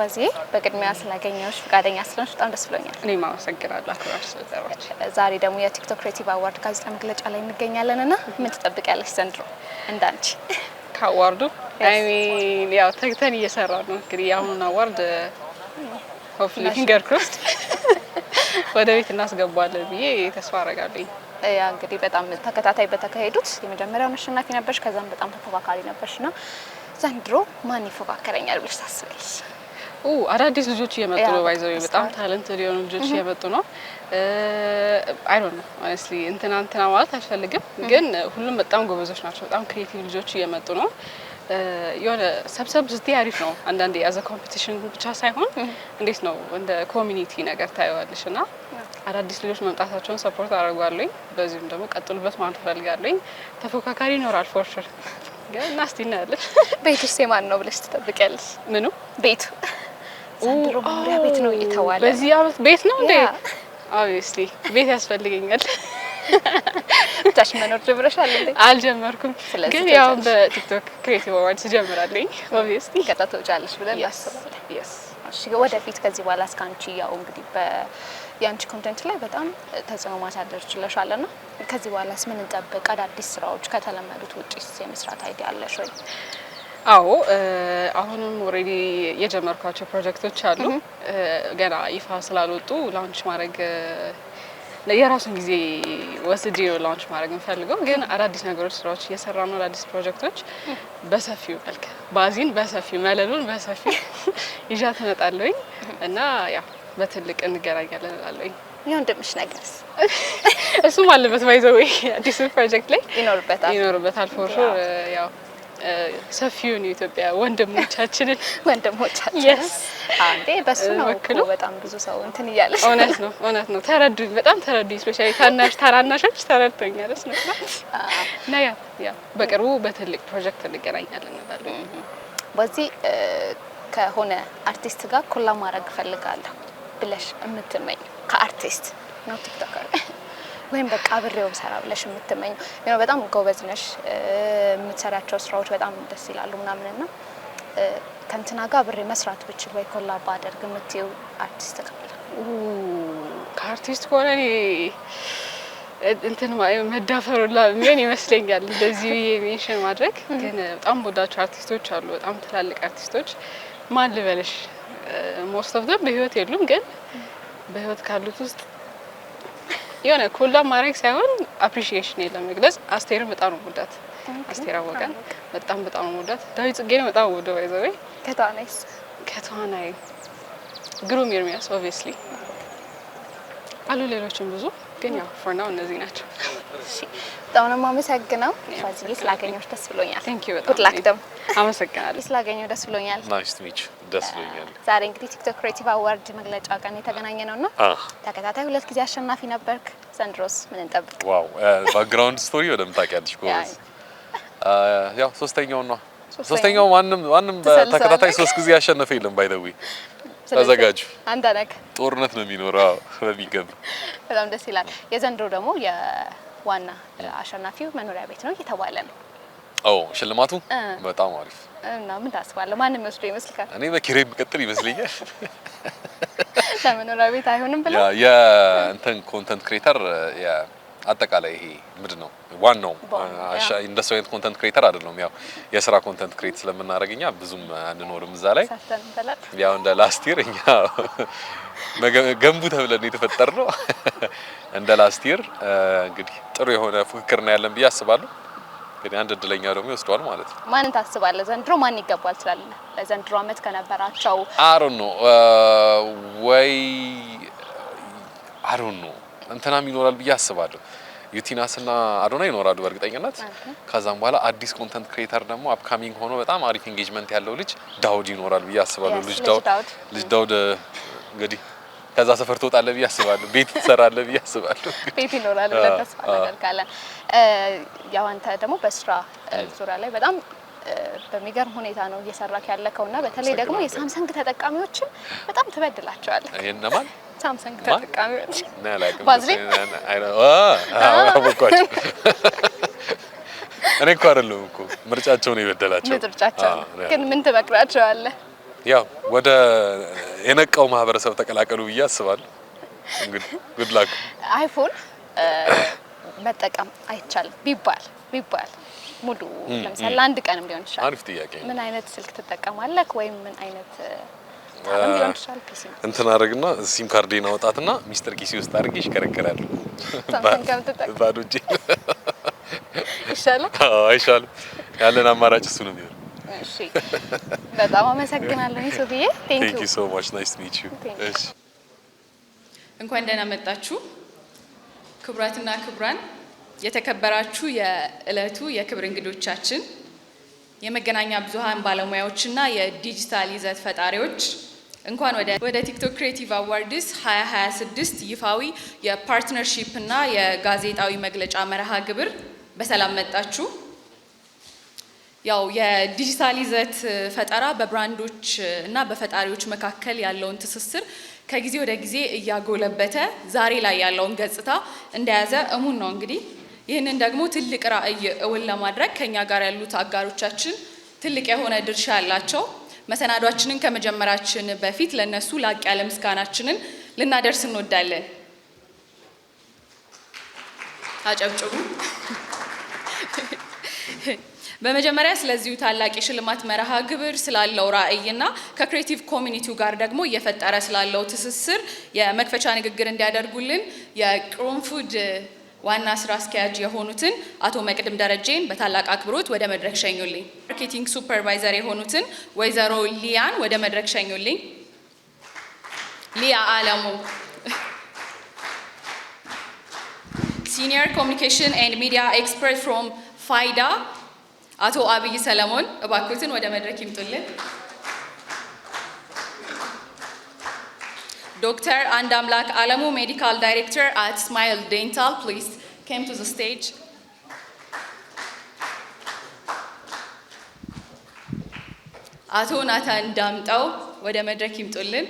በዚህ በቅድሚያ ስላገኘሁሽ ፈቃደኛ ስለሆንሽ በጣም ደስ ብሎኛል። እኔም አመሰግናለሁ አክብራሽ ስለጠራሽ። ዛሬ ደግሞ የቲክቶክ ክሬቲቭ አዋርድ ጋዜጣ መግለጫ ላይ እንገኛለንና ምን ትጠብቂያለሽ ዘንድሮ እንዳንቺ ከአዋርዱ? አይ ሚን ያው ተግተን እየሰራን ነው እንግዲህ የአሁኑን አዋርድ ሆፕፉሊ ፊንገር ክሮስድ ወደ ቤት እናስገባለን ብዬ ተስፋ አደርጋለሁ። ያ እንግዲህ በጣም ተከታታይ በተካሄዱት የመጀመሪያውን አሸናፊ ነበርሽ፣ ከዛም በጣም ተፎካካሪ ነበርሽና ዘንድሮ ማን ይፎካከረኛል ብለሽ ታስቢያለሽ? አዳዲስ ልጆች እየመጡ ነው። ባይዘው በጣም ታለንትድ የሆኑ ልጆች እየመጡ ነው። አይ ዶንት ኖ ሆነስትሊ እንትና ማለት አልፈልግም፣ ግን ሁሉም በጣም ጎበዞች ናቸው። በጣም ክሬቲቭ ልጆች እየመጡ ነው። የሆነ ሰብሰብ ስትይ አሪፍ ነው። አንዳንዴ ያዘ ኮምፒቲሽን ብቻ ሳይሆን እንዴት ነው እንደ ኮሚኒቲ ነገር ታየዋለሽና አዳዲስ ልጆች መምጣታቸውን ሰፖርት አደርጋለሁ። በዚህም ደግሞ ቀጥሉበት ማለት ፈልጋለሁ። ተፎካካሪ ይኖራል ፎር ሹር ግን ናስቲ እናያለን። ቤቱ የማን ነው ብለሽ ትጠብቂያለሽ? ምኑ ቤቱ ዘንድሮ መኖሪያ ቤት ነው እየተባለ በዚህ አመት ቤት ነው እንዴ? ኦብቪየስሊ ቤት ያስፈልገኛል። ታች መኖር ጀምረሻል እንዴ? አልጀመርኩም፣ ግን ያው በቲክቶክ ክሬቲቭ አዋርድስ ጀምራለኝ። ኦብቪየስሊ ከተተውጫለሽ ብለን እናስባለን። yes እሺ፣ ወደፊት ከዚህ በኋላ እስካንቺ ያው እንግዲህ በያንቺ ኮንቴንት ላይ በጣም ተጽዕኖ ማሳደር ችለሻልና ከዚህ በኋላስ ምን እንጠብቅ? አዳዲስ ስራዎች ከተለመዱት ውጪስ የመስራት አይዲያ አለሽ ወይ? አዎ አሁንም ኦሬዲ የጀመርኳቸው ፕሮጀክቶች አሉ። ገና ይፋ ስላልወጡ ላውንች ማድረግ የራሱን ጊዜ ወስጄ ነው ላውንች ማድረግ የምፈልገው። ግን አዳዲስ ነገሮች ስራዎች እየሰራ ነው። አዳዲስ ፕሮጀክቶች በሰፊው መልክ ባዚን በሰፊው መለሉን በሰፊው ይዣት እመጣለሁኝ እና ያው በትልቅ እንገናኛለን እላለሁኝ። የወንድምሽ ነገርስ? እሱም አለበት ባይዘው አዲስ ፕሮጀክት ላይ ይኖርበታል ፎር ሹር ያው ሰፊውን የኢትዮጵያ ወንድሞቻችንን አንዴ በሱ ነው እኮ በጣም ብዙ ሰው እንትን እያለሽ። እውነት ነው ተረዱኝ፣ በጣም ተረዱኝ። ስፔሻሊ ታናናሾች ተረድቶኛል። እና ያ በቅርቡ በትልቅ ፕሮጀክት እንገናኛለን እንላለን። በዚህ ከሆነ አርቲስት ጋር ኮላ ማድረግ ፈልጋለሁ ብለሽ የምትመኝ ከአርቲስት ነው ቲክቶከር ወይም በቃ አብሬው ሰራ ብለሽ የምትመኝ ነው? በጣም ጎበዝ ነሽ፣ የምትሰራቸው ስራዎች በጣም ደስ ይላሉ ምናምንና ከእንትና ጋር አብሬ መስራት ብችል ወይ ኮላብ ባደርግ የምትይው አርቲስት ካለ? ከአርቲስት ከሆነ እኔ እንትን መዳፈሩላ ምን ይመስለኛል እንደዚህ ሜንሽን ማድረግ። ግን በጣም ወዳቸው አርቲስቶች አሉ፣ በጣም ትላልቅ አርቲስቶች። ማን ልበልሽ? ሞስት ኦፍ ዘም በህይወት የሉም፣ ግን በህይወት ካሉት ውስጥ የሆነ ኮላ ማድረግ ሳይሆን አፕሪሺዬሽን ለመግለጽ አስቴርን በጣም ነው ወዳት። አስቴር አወቀን በጣም ነው ወዳት። ዳዊት ጽጌን በጣም ወደው ባይዘው ከተዋናይ ግሩም ኤርሚያስ ኦብቪየስሊ አሉ፣ ሌሎችም ብዙ ግን ያው ፎር ናው እነዚህ ናቸው። እሺ በጣም ነው የማመሰግነው። ፋሲል ስላገኘሁሽ ደስ ብሎኛል። ቴንክ ዩ በጣም ጉድ ላክ ደም። አመሰግናለሁ ስላገኘሁ ደስ ብሎኛል። ናይስ ቱ ሚት ዩ ደስ ብሎኛል። ዛሬ እንግዲህ ቲክቶክ ክሬቲቭ አዋርድ መግለጫ ቀን የተገናኘ ነውና ተከታታይ 2 ጊዜ አሸናፊ ነበርክ። ዘንድሮስ ምን እንጠብቅ? ዋው ባክግራውንድ ስቶሪ ወደም ታውቂያለሽ ጎበዝ። ያው ሶስተኛው ማንም በተከታታይ 3 ጊዜ ያሸነፈ የለም። ባይ ዘ ዌይ ተዘጋጁ፣ አንተ ነህ። ጦርነት ነው የሚኖረው በሚገባ። በጣም ደስ ይላል። የዘንድሮ ደግሞ የዋና አሸናፊው መኖሪያ ቤት ነው እየተባለ ነው። ሽልማቱ በጣም አሪፍ እና ምን ታስባለህ? ማንም መስሎ ይመስልካል? እኔ በኪራይ መቀጠል ይመስለኛል። ለመኖሪያ ቤት አይሆንም ብለ እንትን ኮንተንት ክሬተር አጠቃላይ ይሄ ምንድነው ዋናው እንደሱ አይነት ኮንተንት ክሬተር አይደለም። ያው የስራ ኮንተንት ክሬት ስለምናደርግኛ ብዙም አንኖርም እዛ ላይ። ያው እንደ ላስት ይር እኛ ገንቡ ተብለን የተፈጠርነው እንደ ላስት ይር እንግዲህ ጥሩ የሆነ ፉክክር ነው ያለን ብዬ አስባለሁ። ግን አንድ እድለኛ ደግሞ ይወስደዋል ማለት ነው። ማንን ታስባለህ? ዘንድሮ ማን ይገባል ትላለህ? ለዘንድሮ አመት ከነበራቸው I don't know እንትናም ይኖራል ብዬ አስባለሁ። ዩቲናስና አዶና ይኖራሉ በእርግጠኝነት። ከዛም በኋላ አዲስ ኮንተንት ክሬተር ደግሞ አፕካሚንግ ሆኖ በጣም አሪፍ ኢንጌጅመንት ያለው ልጅ ዳውድ ይኖራል ብዬ አስባለሁ። ልጅ ዳውድ እንግዲህ ከዛ ሰፈር ትወጣለህ ብዬ አስባለሁ። ቤት ትሰራለህ ብዬ አስባለሁ። ቤት ይኖራል ብለን ተስፋ እናደርጋለን። ያው አንተ ደግሞ በስራ ዙሪያ ላይ በጣም በሚገርም ሁኔታ ነው እየሰራክ ያለከውና በተለይ ደግሞ የሳምሰንግ ተጠቃሚዎችን በጣም ትበድላቸዋለህ። እነማን? ሳምሰንግ ተጠቃሚዎች ባዝሊን አወቋቸው። እኔ እኮ አይደለሁም እኮ ምርጫቸው ነው የበደላቸው። ምርጫቸው ግን ምን ትመክራቸዋለህ? ያው ወደ የነቃው ማህበረሰብ ተቀላቀሉ ብዬ አስባለሁ። እንግዲህ ጉድ ላክ። አይፎን መጠቀም አይቻልም ቢባል ሙሉ ለምሳሌ ለአንድ ቀንም ሊሆን ይችላል። አሪፍ ጥያቄ ነው። ምን አይነት ስልክ ትጠቀማለህ ወይም ምን አይነት ታለም ሊሆን ይችላል? ፒሲ እንትን አድርግና ሲም ካርዴን አወጣትና ሚስተር ኪሲ ውስጥ አድርጌ ይሽከረከራለሁ። ባዶ እጄ ይሻላል? አይሻልም? ያለን አማራጭ እሱ ነው የሚሆነው። እሺ በጣም አመሰግናለሁ ሶፊዬ። ቴንክ ዩ ሶ ማች ናይስ ቱ ሚት ዩ። እሺ እንኳን ደህና መጣችሁ ክቡራትና ክቡራን፣ የተከበራችሁ የእለቱ የክብር እንግዶቻችን፣ የመገናኛ ብዙሃን ባለሙያዎችና የዲጂታል ይዘት ፈጣሪዎች እንኳን ወደ ቲክቶክ ክሬቲቭ አዋርድስ 2026 ይፋዊ የፓርትነርሺፕ እና የጋዜጣዊ መግለጫ መርሃ ግብር በሰላም መጣችሁ። ያው የዲጂታል ይዘት ፈጠራ በብራንዶች እና በፈጣሪዎች መካከል ያለውን ትስስር ከጊዜ ወደ ጊዜ እያጎለበተ ዛሬ ላይ ያለውን ገጽታ እንደያዘ እሙን ነው። እንግዲህ ይህንን ደግሞ ትልቅ ራዕይ እውን ለማድረግ ከኛ ጋር ያሉት አጋሮቻችን ትልቅ የሆነ ድርሻ ያላቸው። መሰናዷችንን ከመጀመራችን በፊት ለነሱ ላቅ ያለ ምስጋናችንን ልናደርስ እንወዳለን። አጨብጭቡ። በመጀመሪያ ስለዚሁ ታላቅ የሽልማት መርሃ ግብር ስላለው ራዕይና ከክሬቲቭ ኮሚኒቲው ጋር ደግሞ እየፈጠረ ስላለው ትስስር የመክፈቻ ንግግር እንዲያደርጉልን የቅርንፉድ ዋና ስራ አስኪያጅ የሆኑትን አቶ መቅድም ደረጀን በታላቅ አክብሮት ወደ መድረክ ሸኙልኝ። ማርኬቲንግ ሱፐርቫይዘር የሆኑትን ወይዘሮ ሊያን ወደ መድረክ ሸኙልኝ። ሊያ አለሙ። ሲኒየር ኮሚኒኬሽን ኤንድ ሚዲያ ኤክስፐርት ፍሮም ፋይዳ አቶ አብይ ሰለሞን እባክዎትን ወደ መድረክ ይምጡልን። ዶክተር አንድ አምላክ አለሙ ሜዲካል ዳይሬክተር አት ስማይል ዴንታል ፕሊዝ ኬም ቱ ዘ ስቴጅ። አቶ ናታን ዳምጠው ወደ መድረክ ይምጡልን።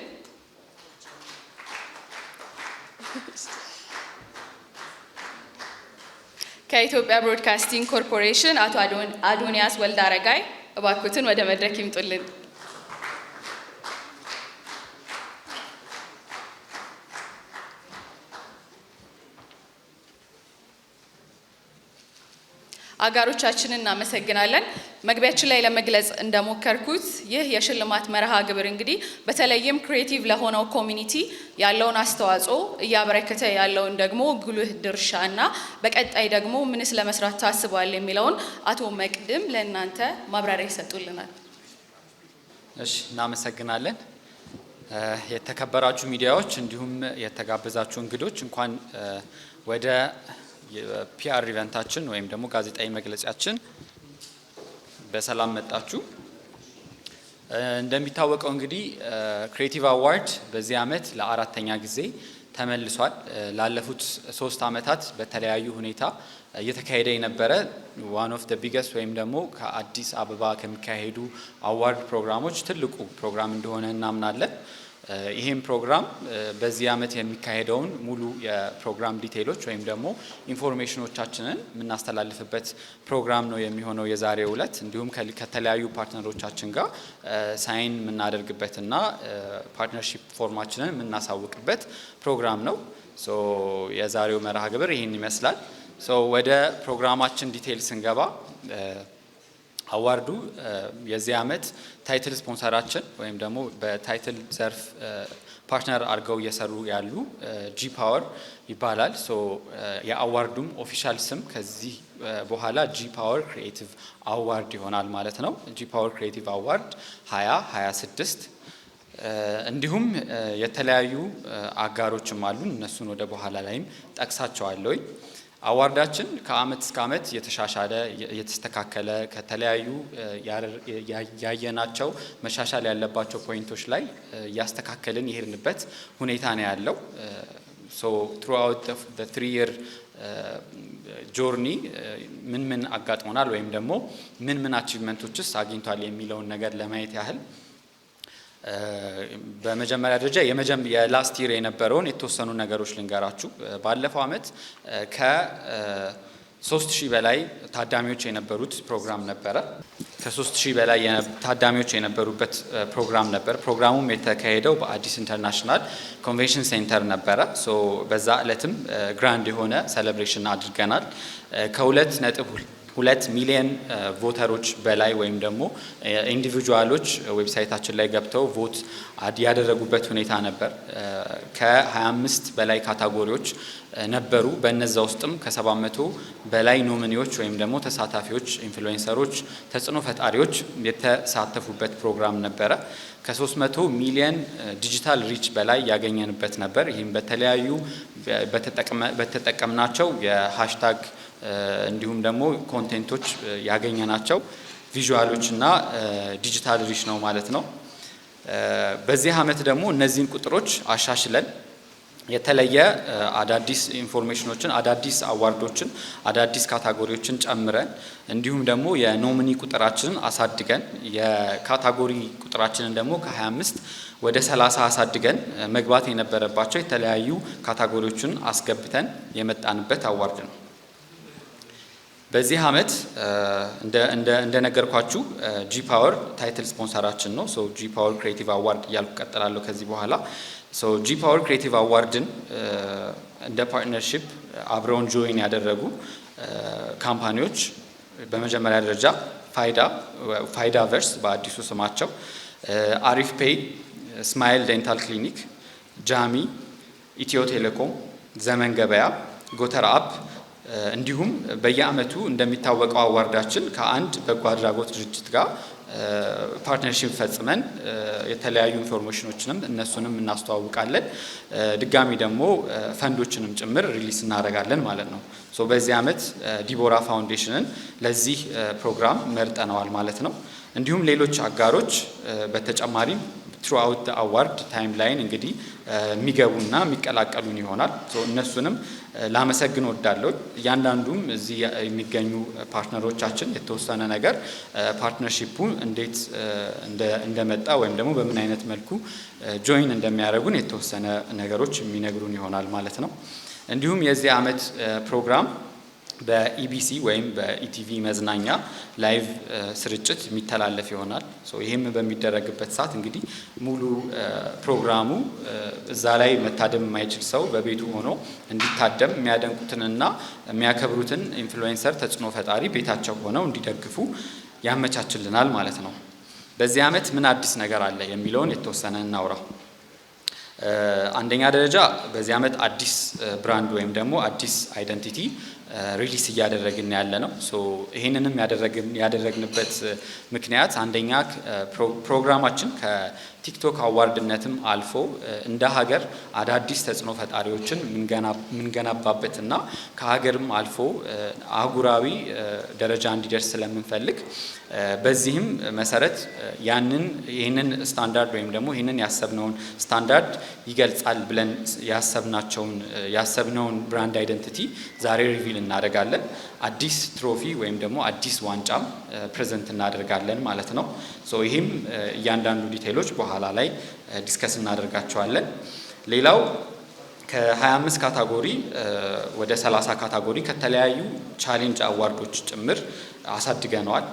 ከኢትዮጵያ ብሮድካስቲንግ ኮርፖሬሽን አቶ አዶኒያስ ወልደ አረጋይ እባክዎትን ወደ መድረክ ይምጡልን። አጋሮቻችንን እናመሰግናለን። መግቢያችን ላይ ለመግለጽ እንደሞከርኩት ይህ የሽልማት መርሃ ግብር እንግዲህ በተለይም ክሬቲቭ ለሆነው ኮሚኒቲ ያለውን አስተዋጽኦ እያበረከተ ያለውን ደግሞ ጉልህ ድርሻና በቀጣይ ደግሞ ምንስ ለመስራት ታስቧል የሚለውን አቶ መቅድም ለእናንተ ማብራሪያ ይሰጡልናል። እሺ፣ እናመሰግናለን። የተከበራችሁ ሚዲያዎች እንዲሁም የተጋበዛችሁ እንግዶች እንኳን ወደ የፒአር ኢቨንታችን ወይም ደግሞ ጋዜጣዊ መግለጫችን በሰላም መጣችሁ። እንደሚታወቀው እንግዲህ ክሬቲቭ አዋርድ በዚህ ዓመት ለአራተኛ ጊዜ ተመልሷል። ላለፉት 3 ዓመታት በተለያዩ ሁኔታ እየተካሄደ የነበረ ዋን ኦፍ ዘ ቢገስት ወይም ደግሞ ከአዲስ አበባ ከሚካሄዱ አዋርድ ፕሮግራሞች ትልቁ ፕሮግራም እንደሆነ እናምናለን። ይህም ፕሮግራም በዚህ ዓመት የሚካሄደውን ሙሉ የፕሮግራም ዲቴይሎች ወይም ደግሞ ኢንፎርሜሽኖቻችንን የምናስተላልፍበት ፕሮግራም ነው የሚሆነው የዛሬው ዕለት። እንዲሁም ከተለያዩ ፓርትነሮቻችን ጋር ሳይን የምናደርግበትና ፓርትነርሺፕ ፎርማችንን የምናሳውቅበት ፕሮግራም ነው። የዛሬው መርሃ ግብር ይህን ይመስላል። ወደ ፕሮግራማችን ዲቴይል ስንገባ አዋርዱ የዚህ ዓመት ታይትል ስፖንሰራችን ወይም ደግሞ በታይትል ዘርፍ ፓርትነር አድርገው እየሰሩ ያሉ ጂ ፓወር ይባላል። የአዋርዱም ኦፊሻል ስም ከዚህ በኋላ ጂ ፓወር ክሪኤቲቭ አዋርድ ይሆናል ማለት ነው። ጂ ፓወር ክሪኤቲቭ አዋርድ 2026 እንዲሁም የተለያዩ አጋሮችም አሉን። እነሱን ወደ በኋላ ላይም ጠቅሳቸዋለሁ። አዋርዳችን ከአመት እስከ አመት የተሻሻለ የተስተካከለ ከተለያዩ ያየናቸው መሻሻል ያለባቸው ፖይንቶች ላይ ያስተካከልን ይሄድንበት ሁኔታ ነው ያለው። throughout the 3-year ጆርኒ ምን አጋጥሞናል ወይም ደግሞ ምን አቺቭመንቶችስ አግኝቷል የሚለውን ነገር ለማየት ያህል በመጀመሪያ ደረጃ የላስት ይር የነበረውን የተወሰኑ ነገሮች ልንገራችሁ። ባለፈው አመት ከ3000 በላይ ታዳሚዎች የነበሩት ፕሮግራም ነበረ። ከ3000 በላይ ታዳሚዎች የነበሩበት ፕሮግራም ነበር። ፕሮግራሙም የተካሄደው በአዲስ ኢንተርናሽናል ኮንቬንሽን ሴንተር ነበረ። ሶ በዛ ዕለትም ግራንድ የሆነ ሴሌብሬሽን አድርገናል። ከ2.2 ሚሊዮን ቮተሮች በላይ ወይም ደግሞ ኢንዲቪጁዋሎች ዌብሳይታችን ላይ ገብተው ቮት ያደረጉበት ሁኔታ ነበር። ከ25 በላይ ካታጎሪዎች ነበሩ። በእነዛ ውስጥም ከ700 በላይ ኖሚኒዎች ወይም ደግሞ ተሳታፊዎች፣ ኢንፍሉዌንሰሮች፣ ተጽዕኖ ፈጣሪዎች የተሳተፉበት ፕሮግራም ነበረ። ከ300 ሚሊዮን ዲጂታል ሪች በላይ ያገኘንበት ነበር። ይህም በተለያዩ በተጠቀምናቸው የሃሽታግ እንዲሁም ደግሞ ኮንቴንቶች ያገኘናቸው ቪዥዋሎች እና ዲጂታል ሪች ነው ማለት ነው። በዚህ ዓመት ደግሞ እነዚህን ቁጥሮች አሻሽለን የተለየ አዳዲስ ኢንፎርሜሽኖችን፣ አዳዲስ አዋርዶችን፣ አዳዲስ ካታጎሪዎችን ጨምረን እንዲሁም ደግሞ የኖሚኒ ቁጥራችንን አሳድገን የካታጎሪ ቁጥራችንን ደግሞ ከ25 ወደ 30 አሳድገን መግባት የነበረባቸው የተለያዩ ካታጎሪዎችን አስገብተን የመጣንበት አዋርድ ነው። በዚህ ዓመት እንደነገርኳችሁ ጂ ፓወር ታይትል ስፖንሰራችን ነው። ሶ ጂ ፓወር ክሬቲቭ አዋርድ እያልኩ ቀጥላለሁ ከዚህ በኋላ። ሶ ጂ ፓወር ክሬቲቭ አዋርድን እንደ ፓርትነርሺፕ አብረውን ጆይን ያደረጉ ካምፓኒዎች በመጀመሪያ ደረጃ ፋይዳ ቨርስ በአዲሱ ስማቸው፣ አሪፍ ፔይ፣ ስማይል ዴንታል ክሊኒክ፣ ጃሚ፣ ኢትዮ ቴሌኮም፣ ዘመን ገበያ፣ ጎተራ አፕ እንዲሁም በየዓመቱ እንደሚታወቀው አዋርዳችን ከአንድ በጎ አድራጎት ድርጅት ጋር ፓርትነርሺፕ ፈጽመን የተለያዩ ኢንፎርሜሽኖችንም እነሱንም እናስተዋውቃለን። ድጋሚ ደግሞ ፈንዶችንም ጭምር ሪሊስ እናደርጋለን ማለት ነው። ሶ በዚህ ዓመት ዲቦራ ፋውንዴሽንን ለዚህ ፕሮግራም መርጠነዋል ማለት ነው። እንዲሁም ሌሎች አጋሮች በተጨማሪም ትሩአውት አዋርድ ታይም ላይን እንግዲህ የሚገቡና የሚቀላቀሉን ይሆናል። እነሱንም ላመሰግን ወዳለሁ። እያንዳንዱም እዚህ የሚገኙ ፓርትነሮቻችን የተወሰነ ነገር ፓርትነርሺፑ እንዴት እንደመጣ ወይም ደግሞ በምን አይነት መልኩ ጆይን እንደሚያደርጉን የተወሰነ ነገሮች የሚነግሩን ይሆናል ማለት ነው። እንዲሁም የዚህ ዓመት ፕሮግራም በኢቢሲ ወይም በኢቲቪ መዝናኛ ላይቭ ስርጭት የሚተላለፍ ይሆናል። ይህም በሚደረግበት ሰዓት እንግዲህ ሙሉ ፕሮግራሙ እዛ ላይ መታደም የማይችል ሰው በቤቱ ሆኖ እንዲታደም የሚያደንቁትንና የሚያከብሩትን ኢንፍሉዌንሰር ተጽዕኖ ፈጣሪ ቤታቸው ሆነው እንዲደግፉ ያመቻችልናል ማለት ነው። በዚህ ዓመት ምን አዲስ ነገር አለ የሚለውን የተወሰነ እናውራ። አንደኛ ደረጃ በዚህ ዓመት አዲስ ብራንድ ወይም ደግሞ አዲስ አይደንቲቲ ሪሊስ እያደረግን ያለ ነው። ይህንንም ያደረግንበት ምክንያት አንደኛ ፕሮግራማችን ከቲክቶክ አዋርድነትም አልፎ እንደ ሀገር አዳዲስ ተጽዕኖ ፈጣሪዎችን ምንገነባበትና ከሀገርም አልፎ አህጉራዊ ደረጃ እንዲደርስ ስለምንፈልግ በዚህም መሰረት ይህንን ስታንዳርድ ወይም ደግሞ ይህንን ያሰብነውን ስታንዳርድ ይገልጻል ብለን ያሰብነውን ብራንድ አይደንቲቲ ዛሬ ሪቪል እናደርጋለን። አዲስ ትሮፊ ወይም ደግሞ አዲስ ዋንጫም ፕሬዘንት እናደርጋለን ማለት ነው። ይህም እያንዳንዱ ዲቴይሎች በኋላ ላይ ዲስከስ እናደርጋቸዋለን። ሌላው ከ25 ካታጎሪ ወደ 30 ካታጎሪ ከተለያዩ ቻሌንጅ አዋርዶች ጭምር አሳድገነዋል።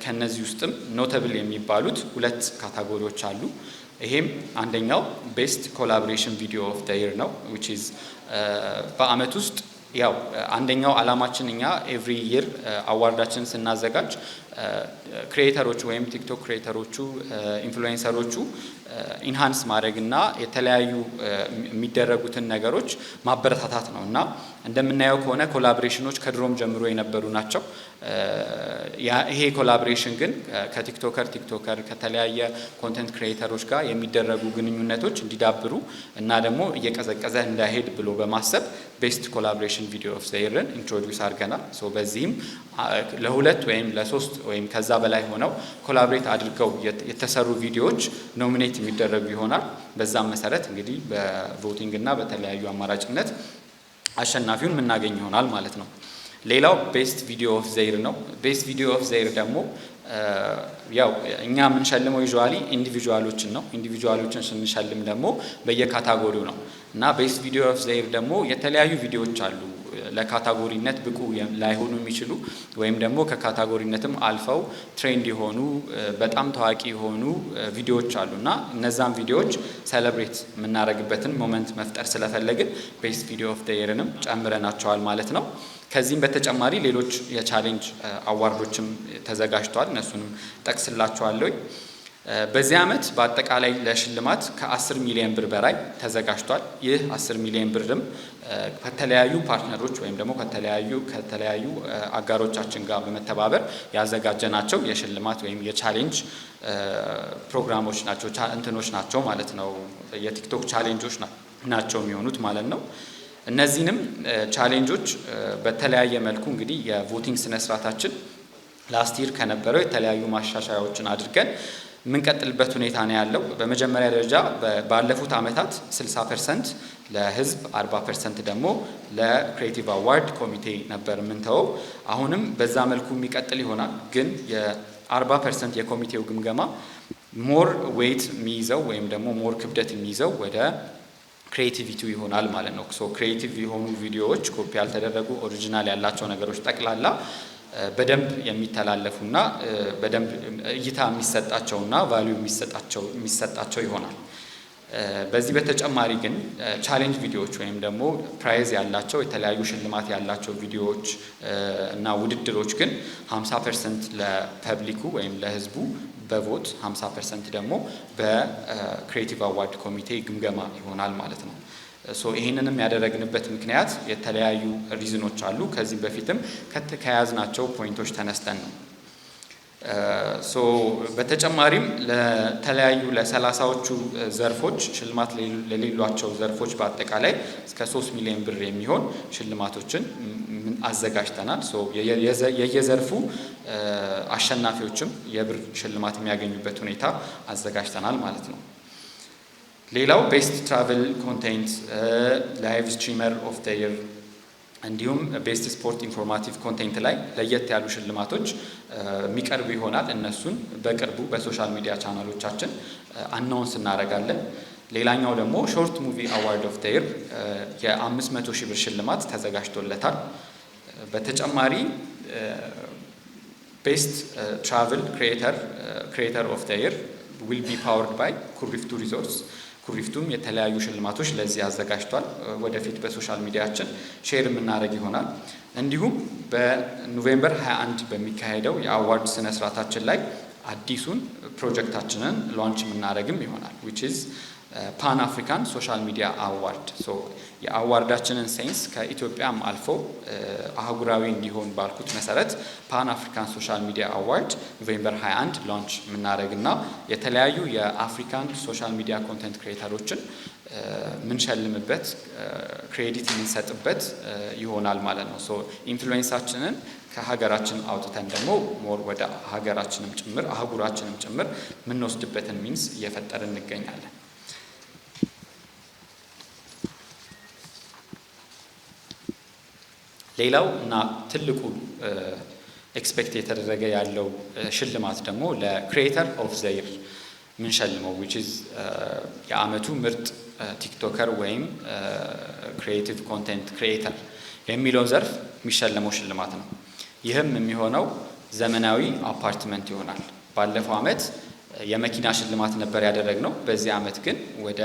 ከነዚህ ውስጥም ኖተብል የሚባሉት 2 ካታጎሪዎች አሉ። ይሄም አንደኛው ቤስት ኮላቦሬሽን ቪዲዮ ኦፍ ዘ ይር ነው which is በአመት ውስጥ ያው አንደኛው አላማችን እኛ ኤቭሪ ይር አዋርዳችንን ስናዘጋጅ ክሬተሮች ወይም ቲክቶክ ክሬተሮቹ ኢንፍሉዌንሰሮቹ ኢንሃንስ ማድረግና የተለያዩ የሚደረጉትን ነገሮች ማበረታታት ነው እና እንደምናየው ከሆነ ኮላቦሬሽኖች ከድሮም ጀምሮ የነበሩ ናቸው። ይሄ ኮላቦሬሽን ግን ከቲክቶከር ከተለያየ ኮንቴንት ክሬተሮች ጋር የሚደረጉ ግንኙነቶች እንዲዳብሩ እና ደግሞ እየቀዘቀዘ እንዳይሄድ ብሎ በማሰብ ቤስት ኮላቦሬሽን ቪዲዮ ኦፍ ዘ ይርን ኢንትሮዲዩስ አድርገናል። በዚህም ለሁለት ወይም ለሶስት ወይም ከዛ በላይ ሆነው ኮላቦሬት አድርገው የተሰሩ ቪዲዮዎች ኖሚኔት የሚደረጉ ይሆናል። በዛም መሰረት እንግዲህ በቮቲንግ እና በተለያዩ አማራጭነት አሸናፊውን የምናገኝ ይሆናል ማለት ነው። ሌላው ቤስት ቪዲዮ ኦፍ ዘ ይር ነው። ቤስት ቪዲዮ ኦፍ ዘ ይር ደግሞ ያው እኛ የምንሸልመው ዩዥዋሊ ኢንዲቪጁዋሎችን ነው። ኢንዲቪጁዋሎችን ስንሸልም ደግሞ በየካታጎሪው ነው እና ቤስት ቪዲዮ ኦፍ ዘ ይር ደግሞ የተለያዩ ቪዲዮዎች አሉ ለካታጎሪነት ብቁ ላይሆኑ የሚችሉ ወይም ደግሞ ከካታጎሪነትም አልፈው ትሬንድ የሆኑ በጣም ታዋቂ የሆኑ ቪዲዮዎች አሉና እነዛን ቪዲዮዎች ሴሌብሬት የምናደርግበትን ሞመንት መፍጠር ስለፈለግን ቤስት ቪዲዮ ኦፍ ዘ ይርንም ጨምረናቸዋል ማለት ነው። ከዚህም በተጨማሪ ሌሎች የቻሌንጅ አዋርዶችም ተዘጋጅተዋል። እነሱንም ጠቅስላችኋለሁ። በዚህ ዓመት በአጠቃላይ ለሽልማት ከ10 ሚሊዮን ብር በላይ ተዘጋጅቷል። ይህ 10 ሚሊዮን ብርም ከተለያዩ ፓርትነሮች ወይም ደግሞ ከተለያዩ አጋሮቻችን ጋር በመተባበር ያዘጋጀናቸው የሽልማት ወይም የቻሌንጅ ፕሮግራሞች ናቸው እንትኖች ናቸው ማለት ነው። የቲክቶክ ቻሌንጆች ናቸው የሚሆኑት ማለት ነው። እነዚህንም ቻሌንጆች በተለያየ መልኩ እንግዲህ የቮቲንግ ስነ ስርዓታችን ላስት ይር ከነበረው የተለያዩ ማሻሻያዎችን አድርገን የምንቀጥልበት ሁኔታ ነው ያለው። በመጀመሪያ ደረጃ ባለፉት ዓመታት 60% ለህዝብ 40% ደግሞ ለክሬቲቭ አዋርድ ኮሚቴ ነበር የምንተወው። አሁንም በዛ መልኩ የሚቀጥል ይሆናል። ግን የ40% የኮሚቴው ግምገማ ሞር ዌይት የሚይዘው ወይም ደግሞ ሞር ክብደት የሚይዘው ወደ ክሬቲቪቲ ይሆናል ማለት ነው። ሶ ክሬቲቭ የሆኑ ቪዲዮዎች ኮፒ ያልተደረጉ ኦሪጂናል ያላቸው ነገሮች ጠቅላላ በደንብ የሚተላለፉና በደንብ እይታ የሚሰጣቸውና ቫልዩ የሚሰጣቸው ይሆናል። በዚህ በተጨማሪ ግን ቻሌንጅ ቪዲዮዎች ወይም ደግሞ ፕራይዝ ያላቸው የተለያዩ ሽልማት ያላቸው ቪዲዮዎች እና ውድድሮች ግን 50% ለፐብሊኩ ወይም ለህዝቡ በቮት 50% ደግሞ በክሬቲቭ አዋርድ ኮሚቴ ግምገማ ይሆናል ማለት ነው። ይህንንም ያደረግንበት ምክንያት የተለያዩ ሪዝኖች አሉ። ከዚህ በፊትም ከያዝናቸው ፖይንቶች ተነስተን ነው። በተጨማሪም ለተለያዩ ለ30ዎቹ ዘርፎች ሽልማት ለሌሏቸው ዘርፎች በአጠቃላይ እስከ 3 ሚሊዮን ብር የሚሆን ሽልማቶችን አዘጋጅተናል። የየዘርፉ አሸናፊዎችም የብር ሽልማት የሚያገኙበት ሁኔታ አዘጋጅተናል ማለት ነው። ሌላው ቤስት ትራቨል ኮንቴንት፣ ላይቭ ስትሪመር ኦፍ ዘ ይር እንዲሁም ቤስት ስፖርት ኢንፎርማቲቭ ኮንቴንት ላይ ለየት ያሉ ሽልማቶች የሚቀርቡ ይሆናል። እነሱን በቅርቡ በሶሻል ሚዲያ ቻናሎቻችን አናውንስ እናደርጋለን። ሌላኛው ደግሞ ሾርት ሙቪ አዋርድ ኦፍ ዘ ይር የ500 ሺህ ብር ሽልማት ተዘጋጅቶለታል። በተጨማሪ ቤስት ትራቨል ክሪኤተር ኦፍ ዘ ይር ዊል ቢ ፓወርድ ባይ ኩሪፍቱ ሪዞርትስ። ኩሪፍቱም የተለያዩ ሽልማቶች ለዚህ አዘጋጅቷል። ወደፊት በሶሻል ሚዲያችን ሼር የምናደርግ ይሆናል። እንዲሁም በኖቬምበር 21 በሚካሄደው የአዋርድ ስነ ስርዓታችን ላይ አዲሱን ፕሮጀክታችንን ላንች የምናደርግም ይሆናል which is ፓን አፍሪካን ሶሻል ሚዲያ አዋርድ። የአዋርዳችንን ሴንስ ከኢትዮጵያም አልፎ አህጉራዊ እንዲሆን ባልኩት መሰረት ፓን አፍሪካን ሶሻል ሚዲያ አዋርድ ኖቬምበር 21 ላንች የምናደርግና የተለያዩ የአፍሪካን ሶሻል ሚዲያ ኮንቴንት ክሬተሮችን ምንሸልምበት ክሬዲት የምንሰጥበት ይሆናል ማለት ነው። ኢንፍሉዌንሳችንን ከሀገራችን አውጥተን ደግሞ ሞር ወደ ሀገራችንም ጭምር አህጉራችንም ጭምር የምንወስድበትን ሚንስ እየፈጠርን እንገኛለን። ሌላው እና ትልቁ ኤክስፔክት የተደረገ ያለው ሽልማት ደግሞ ለክሪኤተር ኦፍ ዘ ይር ምንሸልመው which is የዓመቱ ምርጥ ቲክቶከር ወይም ክሪኤቲቭ ኮንቴንት ክሪኤተር የሚለው ዘርፍ የሚሸለመው ሽልማት ነው። ይህም የሚሆነው ዘመናዊ አፓርትመንት ይሆናል። ባለፈው ዓመት የመኪና ሽልማት ነበር ያደረግነው። በዚህ ዓመት ግን ወደ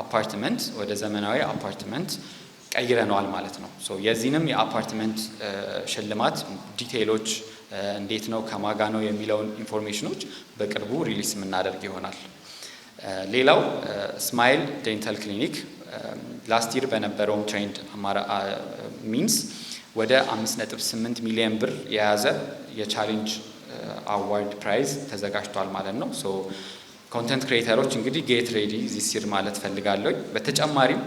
አፓርትመንት ወደ ዘመናዊ አፓርትመንት ቀይረነዋል ማለት ነው። የዚህንም የአፓርትመንት ሽልማት ዲቴይሎች እንዴት ነው ከማጋ ነው የሚለውን ኢንፎርሜሽኖች በቅርቡ ሪሊስ የምናደርግ ይሆናል። ሌላው ስማይል ዴንታል ክሊኒክ ላስት ይር በነበረው ትሬንድ ሚንስ ወደ 5.8 ሚሊዮን ብር የያዘ የቻሌንጅ አዋርድ ፕራይዝ ተዘጋጅቷል ማለት ነው። ኮንተንት ክሬተሮች እንግዲህ ጌት ሬዲ ዚስ ይር ማለት ፈልጋለሁ። በተጨማሪም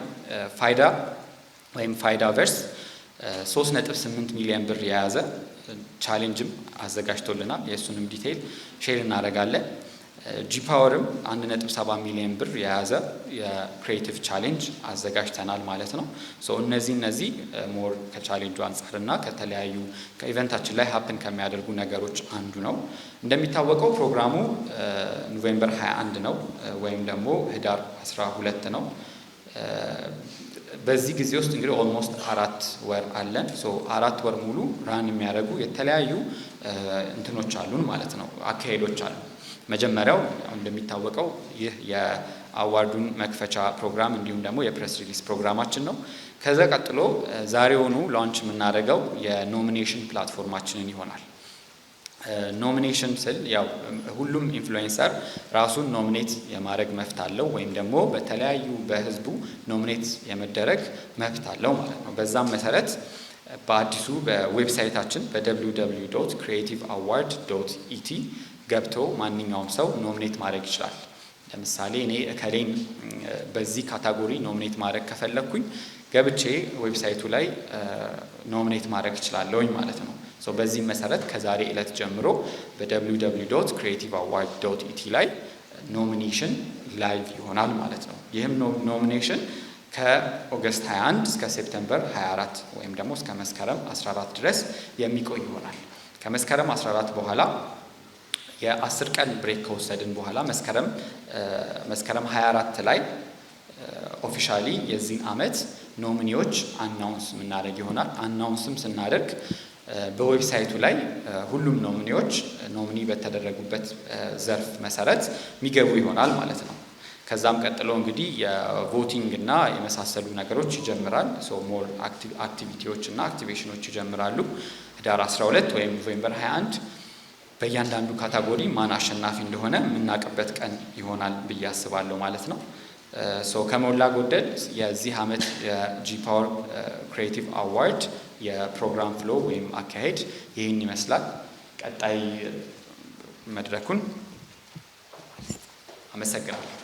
ፋይዳ ወይም ፋይዳ ቨርስ 3.8 ሚሊዮን ብር የያዘ ቻሌንጅም አዘጋጅቶልናል። የእሱንም ዲቴይል ሼር እናደርጋለን። ጂፓወርም 1.7 ሚሊዮን ብር የያዘ የክሪኤቲቭ ቻሌንጅ አዘጋጅተናል ማለት ነው። እነዚህ ሞር ከቻሌንጁ አንጻርና ከተለያዩ ከኢቨንታችን ላይ ሀፕን ከሚያደርጉ ነገሮች አንዱ ነው። እንደሚታወቀው ፕሮግራሙ ኖቬምበር 21 ነው ወይም ደግሞ ህዳር 12 ነው። በዚህ ጊዜ ውስጥ እንግዲህ ኦልሞስት 4 ወር አለን። ሶ 4 ወር ሙሉ ራን የሚያደርጉ የተለያዩ እንትኖች አሉን ማለት ነው፣ አካሄዶች አሉ። መጀመሪያው እንደሚታወቀው ይህ የአዋርዱን መክፈቻ ፕሮግራም እንዲሁም ደግሞ የፕሬስ ሪሊዝ ፕሮግራማችን ነው። ከዛ ቀጥሎ ዛሬውኑ ላንች የምናደርገው የኖሚኔሽን ፕላትፎርማችንን ይሆናል። ኖሚኔሽን ስል ያው ሁሉም ኢንፍሉዌንሰር ራሱን ኖሚኔት የማድረግ መብት አለው ወይም ደግሞ በተለያዩ በህዝቡ ኖሚኔት የመደረግ መብት አለው ማለት ነው። በዛም መሰረት በአዲሱ በዌብሳይታችን www.creativeaward.et ገብቶ ማንኛውም ሰው ኖሚኔት ማድረግ ይችላል። ለምሳሌ እኔ እከሌን በዚህ ካታጎሪ ኖሚኔት ማድረግ ከፈለኩኝ ገብቼ ዌብሳይቱ ላይ ኖሚኔት ማድረግ እችላለሁኝ ማለት ነው። ሶ በዚህ መሰረት ከዛሬ ዕለት ጀምሮ በwww.creativeaward.et ላይ ኖሚኔሽን ላይቭ ይሆናል ማለት ነው። ይህም ኖሚኔሽን ከኦገስት 21 እስከ ሴፕቴምበር 24 ወይም ደግሞ እስከ መስከረም 14 ድረስ የሚቆይ ይሆናል። ከመስከረም 14 በኋላ የ10 ቀን ብሬክ ከወሰድን በኋላ መስከረም 24 ላይ ኦፊሻሊ የዚህን ዓመት ኖሚኒዎች አናውንስ የምናደርግ ይሆናል። አናውንስም ስናደርግ በዌብሳይቱ ላይ ሁሉም ኖሚኒዎች ኖሚኒ በተደረጉበት ዘርፍ መሰረት የሚገቡ ይሆናል ማለት ነው። ከዛም ቀጥሎ እንግዲህ የቮቲንግ እና የመሳሰሉ ነገሮች ይጀምራል። ሶ ሞር አክቲቪቲዎች እና አክቲቬሽኖች ይጀምራሉ። ህዳር 12 ወይም ኖቬምበር 21 በእያንዳንዱ ካታጎሪ ማን አሸናፊ እንደሆነ የምናውቅበት ቀን ይሆናል ብዬ አስባለሁ ማለት ነው። ሶ ከሞላ ጎደል የዚህ ዓመት የጂ ፓወር ክሬቲቭ አዋርድ የፕሮግራም ፍሎ ወይም አካሄድ ይህን ይመስላል። ቀጣይ መድረኩን አመሰግናለሁ።